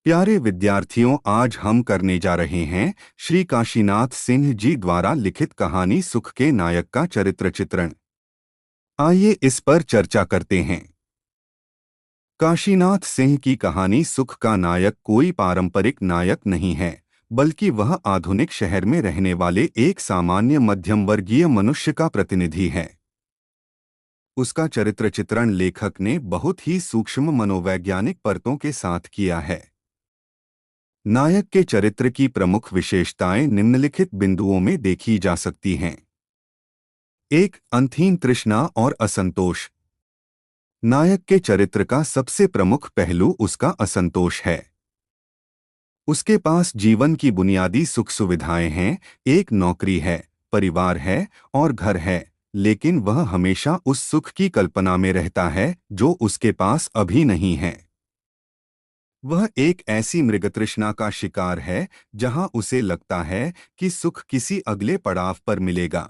प्यारे विद्यार्थियों, आज हम करने जा रहे हैं श्री काशीनाथ सिंह जी द्वारा लिखित कहानी सुख के नायक का चरित्र चित्रण। आइए इस पर चर्चा करते हैं। काशीनाथ सिंह की कहानी सुख का नायक कोई पारंपरिक नायक नहीं है, बल्कि वह आधुनिक शहर में रहने वाले एक सामान्य मध्यम वर्गीय मनुष्य का प्रतिनिधि है। उसका चरित्र चित्रण लेखक ने बहुत ही सूक्ष्म मनोवैज्ञानिक परतों के साथ किया है। नायक के चरित्र की प्रमुख विशेषताएं निम्नलिखित बिंदुओं में देखी जा सकती हैं। 1. अंतहीन तृष्णा और असंतोष। नायक के चरित्र का सबसे प्रमुख पहलू उसका असंतोष है। उसके पास जीवन की बुनियादी सुख सुविधाएं हैं, एक नौकरी है, परिवार है और घर है, लेकिन वह हमेशा उस सुख की कल्पना में रहता है जो उसके पास अभी नहीं है। वह एक ऐसी मृगतृष्णा का शिकार है जहां उसे लगता है कि सुख किसी अगले पड़ाव पर मिलेगा।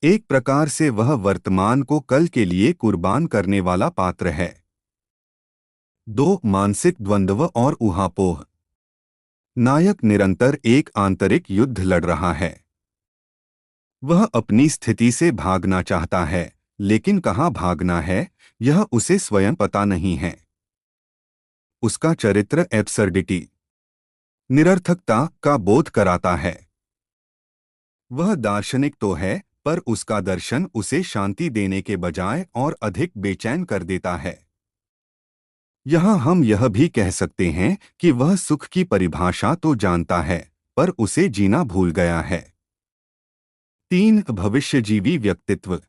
एक प्रकार से वह वर्तमान को कल के लिए कुर्बान करने वाला पात्र है। 2. मानसिक द्वंद्व और ऊहापोह। नायक निरंतर एक आंतरिक युद्ध लड़ रहा है। वह अपनी स्थिति से भागना चाहता है, लेकिन कहाँ भागना है, यह उसे स्वयं पता नहीं है। उसका चरित्र एब्सर्डिटी, निरर्थकता का बोध कराता है। वह दार्शनिक तो है, पर उसका दर्शन उसे शांति देने के बजाय और अधिक बेचैन कर देता है। यहाँ हम यह भी कह सकते हैं कि वह सुख की परिभाषा तो जानता है, पर उसे जीना भूल गया है। 3. भविष्यजीवी व्यक्तित्व।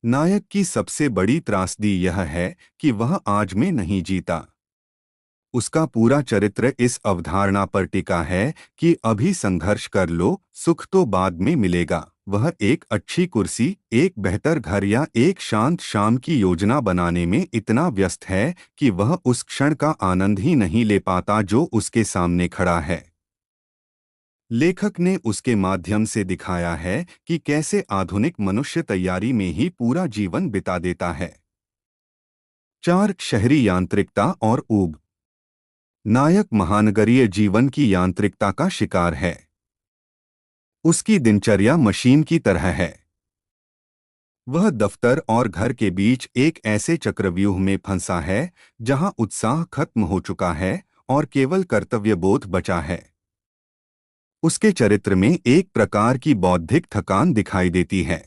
नायक की सबसे बड़ी त्रासदी यह है कि वह आज में नहीं जीता। उसका पूरा चरित्र इस अवधारणा पर टिका है कि अभी संघर्ष कर लो, सुख तो बाद में मिलेगा। वह एक अच्छी कुर्सी, एक बेहतर घर या एक शांत शाम की योजना बनाने में इतना व्यस्त है कि वह उस क्षण का आनंद ही नहीं ले पाता जो उसके सामने खड़ा है। लेखक ने उसके माध्यम से दिखाया है कि कैसे आधुनिक मनुष्य तैयारी में ही पूरा जीवन बिता देता है। 4. शहरी यांत्रिकता और ऊब। नायक महानगरीय जीवन की यांत्रिकता का शिकार है। उसकी दिनचर्या मशीन की तरह है। वह दफ्तर और घर के बीच एक ऐसे चक्रव्यूह में फंसा है जहां उत्साह खत्म हो चुका है और केवल कर्तव्यबोध बचा है। उसके चरित्र में एक प्रकार की बौद्धिक थकान दिखाई देती है।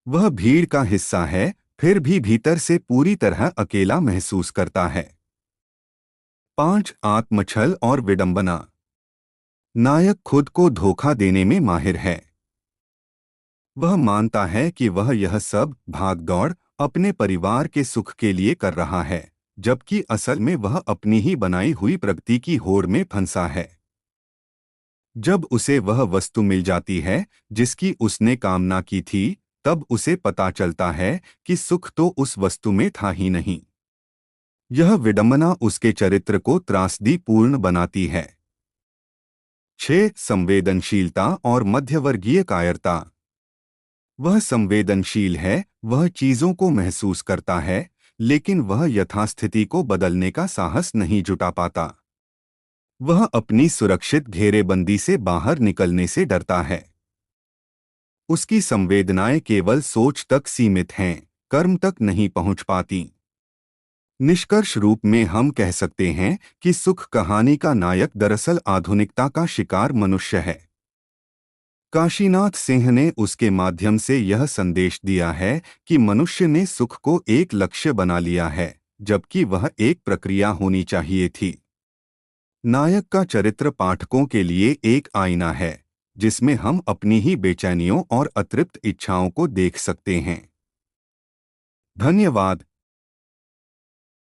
वह भीड़ का हिस्सा है, फिर भी भीतर से पूरी तरह अकेला महसूस करता है। 5. आत्मछल और विडंबना। नायक खुद को धोखा देने में माहिर है। वह मानता है कि वह यह सब भागदौड़ अपने परिवार के सुख के लिए कर रहा है, जबकि असल में वह अपनी ही बनाई हुई प्रगति की होड़ में फंसा है। जब उसे वह वस्तु मिल जाती है जिसकी उसने कामना की थी, तब उसे पता चलता है कि सुख तो उस वस्तु में था ही नहीं। यह विडंबना उसके चरित्र को त्रासदीपूर्ण बनाती है। 6. संवेदनशीलता और मध्यवर्गीय कायरता। वह संवेदनशील है, वह चीजों को महसूस करता है, लेकिन वह यथास्थिति को बदलने का साहस नहीं जुटा पाता। वह अपनी सुरक्षित घेरेबंदी से बाहर निकलने से डरता है। उसकी संवेदनाएं केवल सोच तक सीमित हैं, कर्म तक नहीं पहुंच पाती। निष्कर्ष रूप में हम कह सकते हैं कि सुख कहानी का नायक दरअसल आधुनिकता का शिकार मनुष्य है। काशीनाथ सिंह ने उसके माध्यम से यह संदेश दिया है कि मनुष्य ने सुख को एक लक्ष्य बना लिया है, जबकि वह एक प्रक्रिया होनी चाहिए थी। नायक का चरित्र पाठकों के लिए एक आईना है, जिसमें हम अपनी ही बेचैनियों और अतृप्त इच्छाओं को देख सकते हैं। धन्यवाद।